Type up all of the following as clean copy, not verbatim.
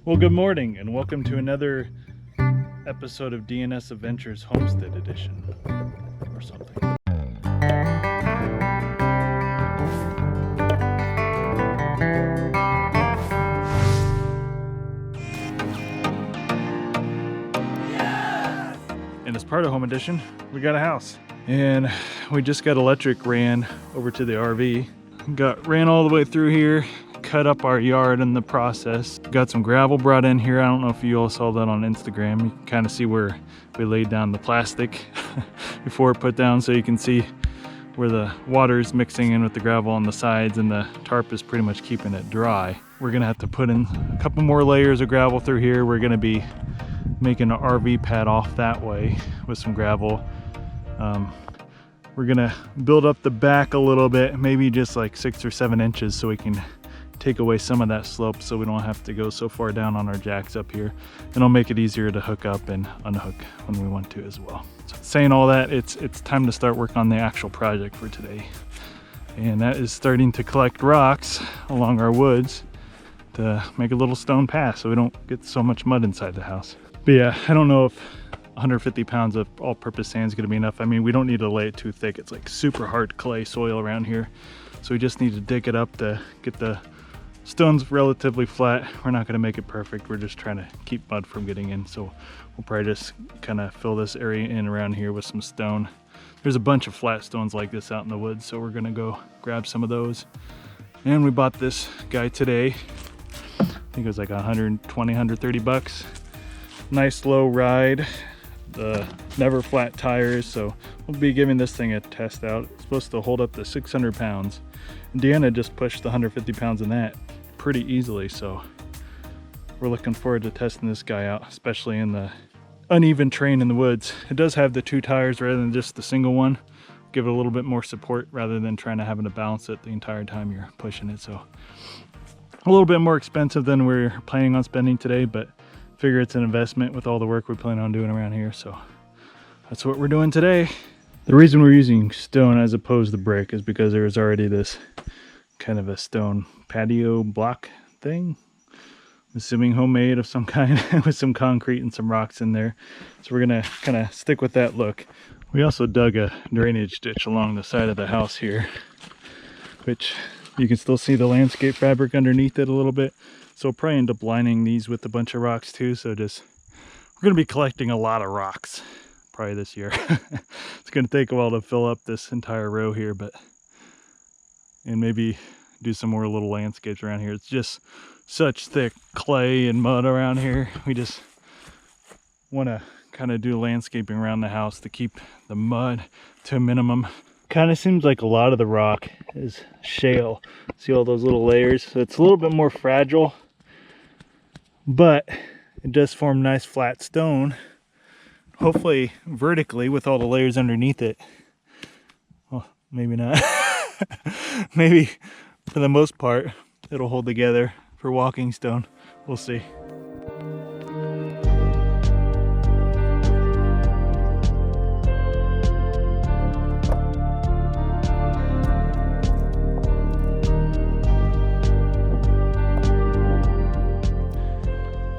Well, good morning and welcome to another episode of DnSAdventures Homestead Edition or something. And as part of Home Edition, we got a house. And we just got electric ran over to the RV. Ran all the way through here, cut up our yard in the process. Got some gravel brought in here. I don't know if you all saw that on Instagram. You can kind of see where we laid down the plastic before it put down, so you can see where the water is mixing in with the gravel on the sides and the tarp is pretty much keeping it dry. We're gonna have to put in a couple more layers of gravel through here. We're gonna be making an RV pad off that way with some gravel. We're gonna build up the back a little bit, maybe just like 6 or 7 inches, so we can take away some of that slope so we don't have to go so far down on our jacks up here. And it'll make it easier to hook up and unhook when we want to as well. So saying all that, it's time to start work on the actual project for today. And that is starting to collect rocks along our woods to make a little stone path so we don't get so much mud inside the house. But yeah, I don't know if 150 pounds of all-purpose sand is going to be enough. I mean, we don't need to lay it too thick. It's like super hard clay soil around here. So we just need to dig it up to get the stones relatively flat. We're not going to make it perfect. We're just trying to keep mud from getting in. So we'll probably just kind of fill this area in around here with some stone. There's a bunch of flat stones like this out in the woods, so we're going to go grab some of those. And we bought this guy today. I think it was like 120, 130 bucks. Nice low ride. The never flat tires, so we'll be giving this thing a test out. It's supposed to hold up to 600 pounds. And Deanna just pushed the 150 pounds in that pretty easily, so we're looking forward to testing this guy out, especially in the uneven terrain in the woods. It does have the 2 tires rather than just the single one. Give it a little bit more support rather than trying to having to balance it the entire time you're pushing it. So a little bit more expensive than we're planning on spending today, but figure it's an investment with all the work we plan on doing around here, so that's what we're doing today. The reason we're using stone as opposed to brick is because there is already this kind of a stone patio block thing. I'm assuming homemade of some kind with some concrete and some rocks in there. So we're gonna kind of stick with that look. We also dug a drainage ditch along the side of the house here, which you can still see the landscape fabric underneath it a little bit. So we'll probably end up lining these with a bunch of rocks too. So we're gonna be collecting a lot of rocks probably this year. It's gonna take a while to fill up this entire row here, and maybe do some more little landscapes around here. It's just such thick clay and mud around here. We just wanna kind of do landscaping around the house to keep the mud to a minimum. Kind of seems like a lot of the rock is shale. See all those little layers? So it's a little bit more fragile, but it does form nice flat stone, hopefully vertically with all the layers underneath it. Well, maybe not. Maybe for the most part it'll hold together for walking stone. We'll see.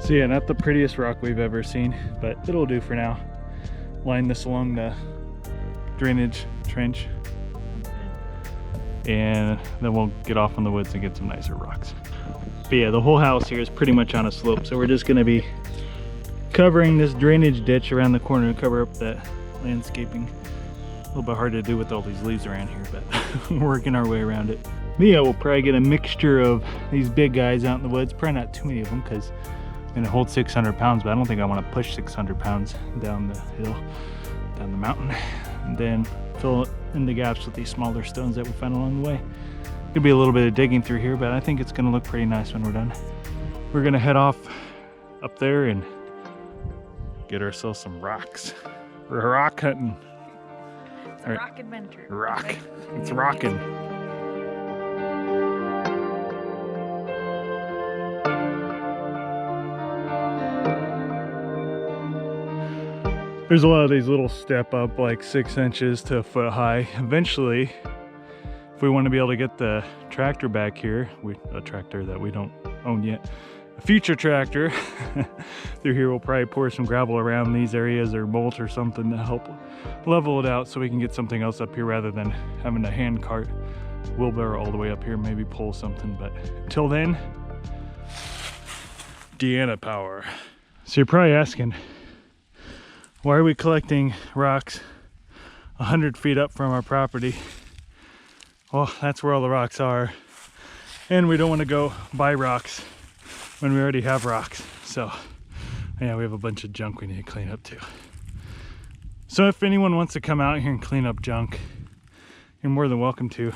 So yeah, not the prettiest rock we've ever seen, but it'll do for now. Line this along the drainage trench, and then we'll get off in the woods and get some nicer rocks. But yeah, the whole house here is pretty much on a slope, so we're just gonna be covering this drainage ditch around the corner to cover up that landscaping. A little bit hard to do with all these leaves around here, but we're working our way around it. But yeah, we'll probably get a mixture of these big guys out in the woods, probably not too many of them because and it holds 600 pounds, but I don't think I want to push 600 pounds down the hill, down the mountain, and then fill in the gaps with these smaller stones that we find along the way. Could be a little bit of digging through here, but I think it's going to look pretty nice when we're done. We're going to head off up there and get ourselves some rocks. We're rock hunting. It's a rock adventure. Rock. It's rocking. There's a lot of these little step up, like 6 inches to a foot high. Eventually, if we want to be able to get the tractor back here, a tractor that we don't own yet, a future tractor through here will probably pour some gravel around these areas or mulch or something to help level it out so we can get something else up here rather than having a hand cart wheelbarrow all the way up here, maybe pull something. But till then, Deanna power. So you're probably asking, why are we collecting rocks 100 feet up from our property? Well, that's where all the rocks are, and we don't want to go buy rocks when we already have rocks. So yeah, we have a bunch of junk we need to clean up too. So if anyone wants to come out here and clean up junk, you're more than welcome to.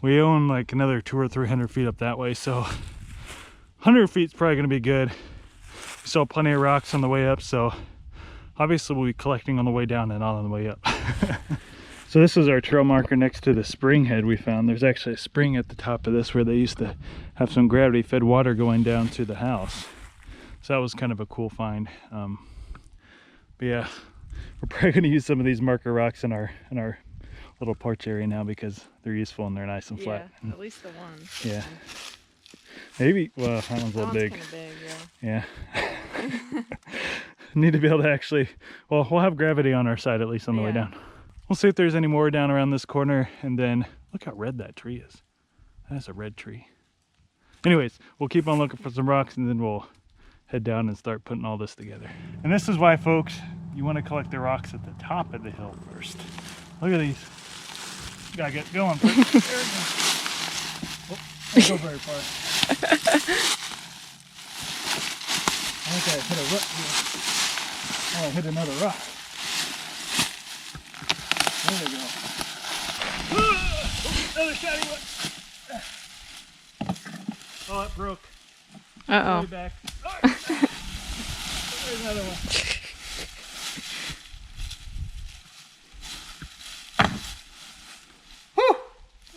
We own like another 200 or 300 feet up that way, so 100 feet is probably going to be good. We saw plenty of rocks on the way up, so obviously we'll be collecting on the way down and not on the way up. So this is our trail marker next to the spring head we found. There's actually a spring at the top of this where they used to have some gravity fed water going down to the house. So that was kind of a cool find. But yeah, we're probably going to use some of these marker rocks in our little porch area now because they're useful and they're nice and flat. Yeah, at least the ones. Yeah. Maybe, well, that one's a little big. Kind of big, yeah. Yeah. Need to be able to actually, well, we'll have gravity on our side at least on the way down. We'll see if there's any more down around this corner, and then look how red that tree is. That is a red tree. Anyways, we'll keep on looking for some rocks, and then we'll head down and start putting all this together. And this is why, folks, you want to collect the rocks at the top of the hill first. Look at these. You gotta get going first. There we go. Oh, don't go very far. I think I hit a rock here. Oh, I hit another rock. There we go. Another shiny one. Oh, it broke. Uh-oh. Way back. Oh, there's another one. Whew.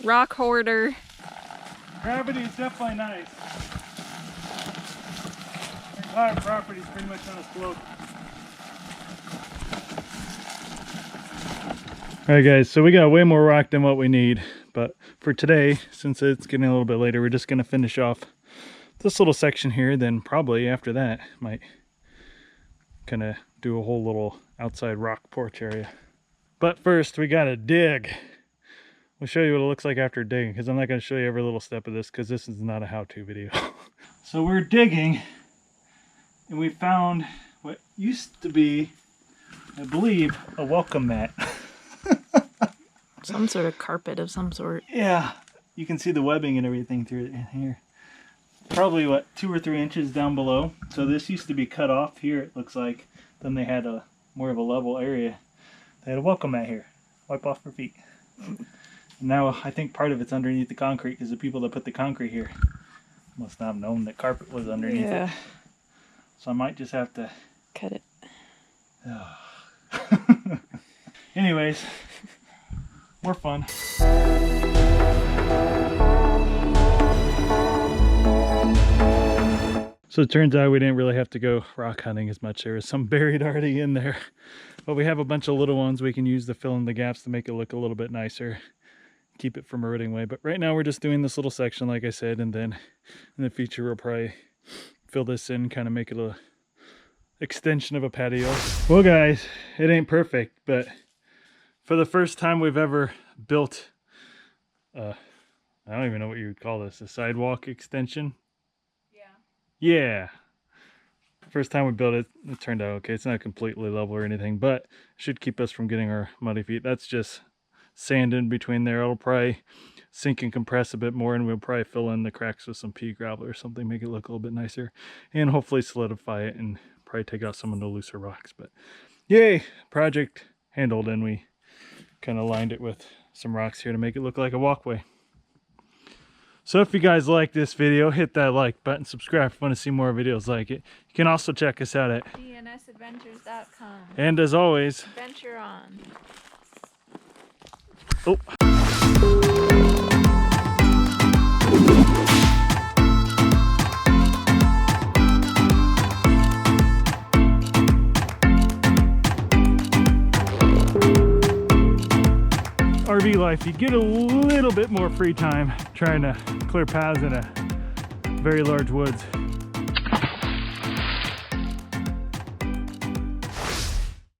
Rock hoarder. Gravity is definitely nice. Our property is pretty much on a slope. Alright guys, so we got way more rock than what we need, but for today, since it's getting a little bit later, we're just going to finish off this little section here. Then probably after that, might kind of do a whole little outside rock porch area. But first, we got to dig. We'll show you what it looks like after digging, because I'm not going to show you every little step of this, because this is not a how-to video. So we're digging, and we found what used to be, I believe, a welcome mat. Some sort of carpet of some sort. Yeah, you can see the webbing and everything through it in here. Probably, what, 2 or 3 inches down below. So this used to be cut off here, it looks like. Then they had a more of a level area. They had a welcome mat here. Wipe off your feet. Now I think part of it's underneath the concrete because the people that put the concrete here must not have known that carpet was underneath it. So I might just have to cut it. Anyways, more fun. So it turns out we didn't really have to go rock hunting as much. There was some buried already in there, but we have a bunch of little ones we can use to fill in the gaps to make it look a little bit nicer, keep it from eroding away. But right now we're just doing this little section, like I said, and then in the future we'll probably fill this in, kind of make it a extension of a patio. Well guys, it ain't perfect, but for the first time we've ever built I don't even know what you would call this, a sidewalk extension. Yeah, first time we built it, it turned out okay. It's not completely level or anything, but it should keep us from getting our muddy feet. That's just sand in between there. It'll probably sink and compress a bit more, and we'll probably fill in the cracks with some pea gravel or something, make it look a little bit nicer, and hopefully solidify it and probably take out some of the looser rocks. But yay, project handled, and we kind of lined it with some rocks here to make it look like a walkway. So if you guys like this video, hit that like button, subscribe if you want to see more videos like it. You can also check us out at DnSAdventures.com. And as always, adventure on. Oh. RV life, you get a little bit more free time trying to clear paths in a very large woods.